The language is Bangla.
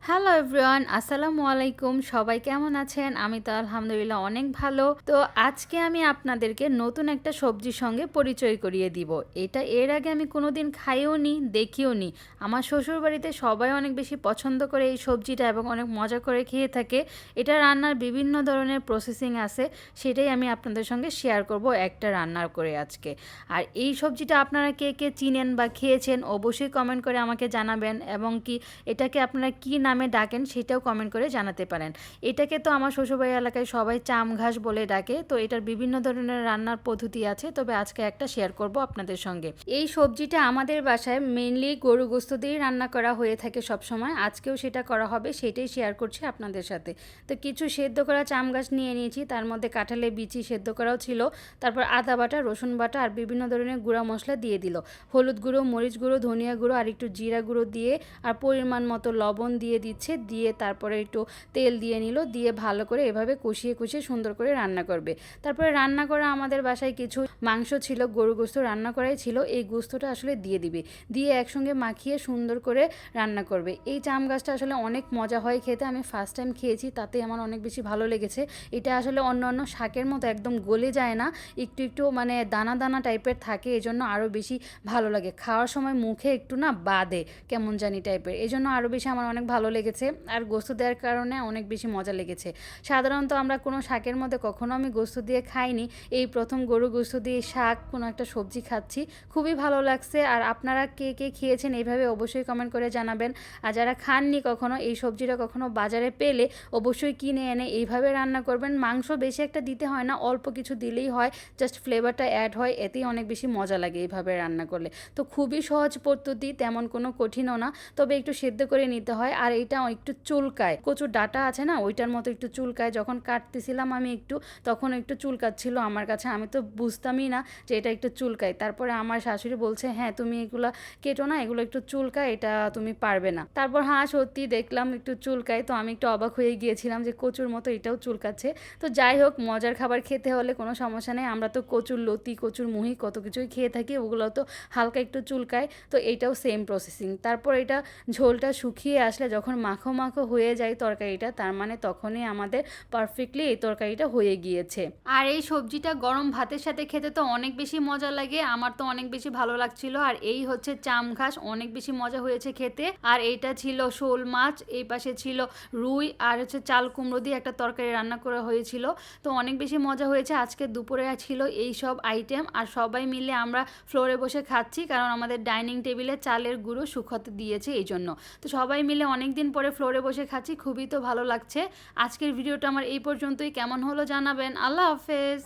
হ্যালো এভরিওয়ান, আসসালামু আলাইকুম। সবাই কেমন আছেন? আমি তো আলহামদুলিল্লাহ অনেক ভালো। তো আজকে আমি আপনাদেরকে নতুন একটা সবজির সঙ্গে পরিচয় করিয়ে দিব। এটা এর আগে আমি কোনোদিন খাইও নি, দেখিও নি। আমার শ্বশুরবাড়িতে সবাই অনেক বেশি পছন্দ করে এই সবজিটা এবং অনেক মজা করে খেয়ে থাকে। এটা রান্নার বিভিন্ন ধরনের প্রসেসিং আছে, সেটাই আমি আপনাদের সঙ্গে শেয়ার করব একটা রান্নার করে আজকে। আর এই সবজিটা আপনারা কে কে চিনেন বা খেয়েছেন অবশ্যই কমেন্ট করে আমাকে জানাবেন, এবং কি এটাকে আপনারা কী নামে ডাকেন সেটাও কমেন্ট করে জানাতে পারেন। এটাকে তো আমার শ্বশুরবাড়ি এলাকায় সবাই চাম ঘাস বলে ডাকে। তো এটার বিভিন্ন ধরনের রান্নার পদ্ধতি আছে, তবে আজকে একটা শেয়ার করব আপনাদের সঙ্গে। এই সবজিটা আমাদের বাসায় মেইনলি গরু গোস্ত দিয়েই রান্না করা হয়ে থাকে সবসময়। আজকেও সেটা করা হবে, সেটাই শেয়ার করছি আপনাদের সাথে। তো কিছু সেদ্ধ করা চাম গাছ নিয়ে নিয়েছি, তার মধ্যে কাঁঠালের বিচি সেদ্ধ করাও ছিল, তারপর আদা বাটা, রসুন বাটা আর বিভিন্ন ধরনের গুঁড়া মশলা দিয়ে দিল। হলুদ গুঁড়ো, মরিচ গুঁড়ো, ধনিয়া গুঁড়ো আর একটু জিরা গুঁড়ো দিয়ে আর পরিমাণ মতো লবণ দিয়ে দিচ্ছে, দিয়ে তারপরে একটু তেল দিয়ে নিল, দিয়ে ভালো করে এভাবে কষিয়ে কষিয়ে সুন্দর করে রান্না করবে। তারপরে রান্না করা আমাদের বাসায় কিছু মাংস ছিল, গরু গোস্ত রান্না করাই ছিল, এই গোস্তটা আসলে দিয়ে দিবে, দিয়ে একসঙ্গে মাখিয়ে সুন্দর করে রান্না করবে। এই চাম গাছটা আসলে অনেক মজা হয় খেতে। আমি ফার্স্ট টাইম খেয়েছি, তাতে আমার অনেক বেশি ভালো লেগেছে। এটা আসলে অন্য অন্য শাকের মতো একদম গলে যায় না, একটু একটু মানে দানা দানা টাইপের থাকে, এজন্য আরও বেশি ভালো লাগে খাওয়ার সময়। মুখে একটু না বাদে কেমন জানি টাইপের, এই জন্য আরও বেশি আমার অনেক ভালো লেগেছে। আর গোস্ত দেওয়ার কারণে অনেক বেশি মজা লেগেছে। সাধারণত আমরা কোনো শাকের মধ্যে কখনো আমি গোস্ত দিয়ে খাইনি, এই প্রথম গরু গোস্ত দিয়ে শাক কোনো একটা সবজি খাচ্ছি, খুবই ভালো লাগছে। আর আপনারা কে কে খেয়েছেন এইভাবে অবশ্যই কমেন্ট করে জানাবেন। আর যারা খাননি কখনো এই সবজিটা, কখনো বাজারে পেলে অবশ্যই কিনে এনে এইভাবে রান্না করবেন। মাংস বেশি একটা দিতে হয় না, অল্প কিছু দিলেই হয়, জাস্ট ফ্লেভারটা অ্যাড হয়, এতেই অনেক বেশি মজা লাগে এইভাবে রান্না করলে। তো খুবই সহজ পদ্ধতি, তেমন কোনো কঠিনও না, তবে একটু সেদ্ধ করে নিতে হয়। আর এটা একটু চুলকায়, কচুর ডাঁটা আছে না ওইটার মতো একটু চুলকায়। যখন কাটতেছিলাম আমি তখন একটু চুলকাচ্ছিল আমার কাছে, আমি তো বুঝতামই না যে এটা একটু চুলকায়। তারপরে আমার শাশুড়ি বলছে, হ্যাঁ তুমি এগুলো কেটো না, এগুলো একটু চুলকায়, এটা তুমি পারবে না। তারপর হ্যাঁ সত্যি দেখলাম একটু চুলকায়, তো আমি একটু অবাক হয়ে গিয়েছিলাম যে কচুর মতো এটাও চুলকাচ্ছে। তো যাই হোক, মজার খাবার খেতে হলে কোনো সমস্যা নেই। আমরা তো কচুর লতি, কচুর মুহি কত কিছুই খেয়ে থাকি, ওগুলো তো হালকা একটু চুলকায়। তো এইটাও সেম প্রসেসিং। তারপর এটা ঝোলটা শুকিয়ে আসলে যখন মাখো মাখো হয়ে যায় তরকারিটা, তার মানে তখনই আমাদের পারফেক্টলি এই তরকারিটা হয়ে গিয়েছে। আর এই সবজিটা গরম ভাতের সাথে খেতে তো অনেক বেশি মজা লাগে, আমার তো অনেক বেশি ভালো লাগছিল। আর এই হচ্ছে চাম ঘাস, অনেক বেশি মজা হয়েছে খেতে। আর এইটা ছিল শোল মাছ, এই পাশে ছিল রুই, আর হচ্ছে চাল কুমড়ো দিয়ে একটা তরকারি রান্না করা হয়েছিল। তো অনেক বেশি মজা হয়েছে। আজকে দুপুরে ছিল এই সব আইটেম, আর সবাই মিলে আমরা ফ্লোরে বসে খাচ্ছি, কারণ আমাদের ডাইনিং টেবিলে চালের গুঁড়ো শুকাতে দিয়েছে এই জন্য। তো সবাই মিলে অনেক দিন পরে ফ্লোরে বসে খাচ্ছি, খুবই তো ভালো লাগছে। আজকের ভিডিওটা আমার এই পর্যন্তই, কেমন হলো জানাবেন। আল্লাহ হাফেজ।